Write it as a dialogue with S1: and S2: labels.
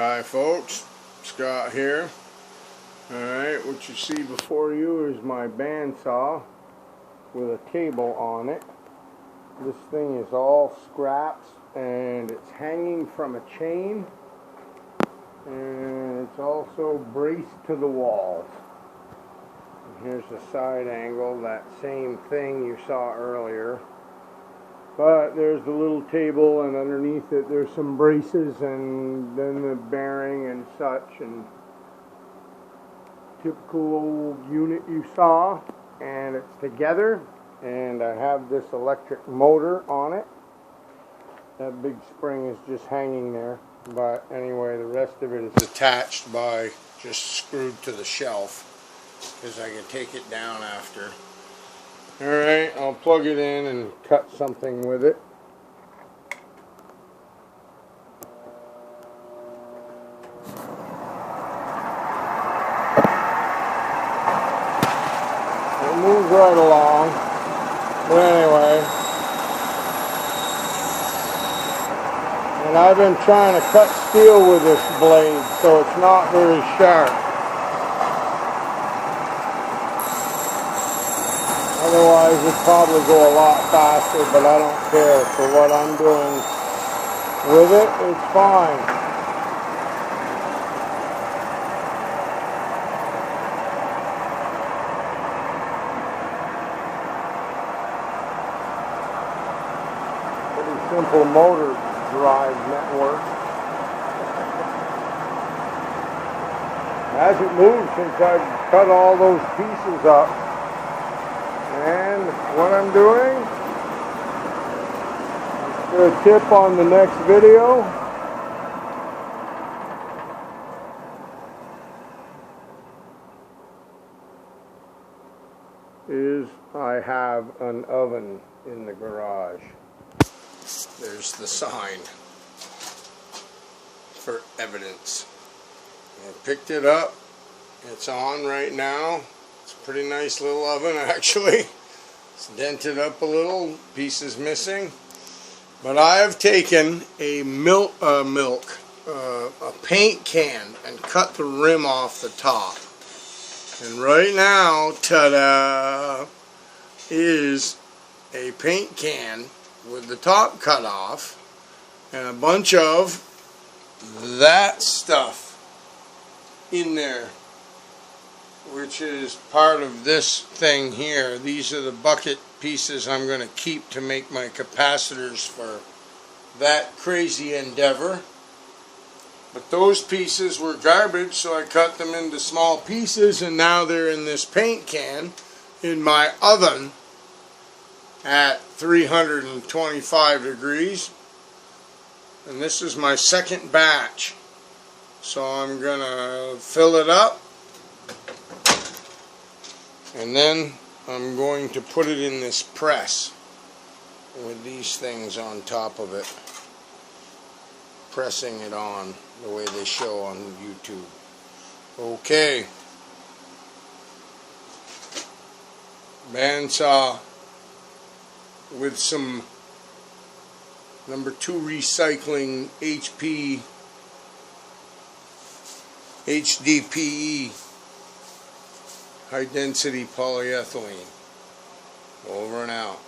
S1: Hi folks, Scott here. Alright, what you see before you is my bandsaw with a table on it. This thing is all scraps and it's hanging from a chain, and it's also braced to the walls. And here's the side angle, that same thing you saw earlier. But there's the little table, and underneath it there's some braces, and then the bearing and such, and typical old unit you saw. And it's together, and I have this electric motor on it. That big spring is just hanging there, but anyway, the rest of it is attached by just screwed to the shelf, because I can take it down after. Alright, I'll plug it in and cut something with it. It moves right along. But anyway. And I've been trying to cut steel with this blade, so it's not very sharp. Otherwise, it'd probably go a lot faster, but I don't care. For what I'm doing with it, it's fine. Pretty simple motor drive network. Hasn't moved since I've cut all those pieces up. And what I'm doing, a tip on the next video, is I have an oven in the garage. There's the sign for evidence. I picked it up. It's on right now. It's a pretty nice little oven, actually. It's dented up a little, pieces missing. But I have taken a a paint can and cut the rim off the top. And right now, ta-da, is a paint can with the top cut off and a bunch of that stuff in there, which is part of this thing here. These are the bucket pieces I'm going to keep to make my capacitors for that crazy endeavor. But those pieces were garbage, so I cut them into small pieces, and now they're in this paint can in my oven at 325 degrees. And this is my second batch. So I'm going to fill it up. And then I'm going to put it in this press with these things on top of it, pressing it on the way they show on YouTube. Okay, bandsaw with some number 2 recycling HDPE, high density polyethylene. Over and out.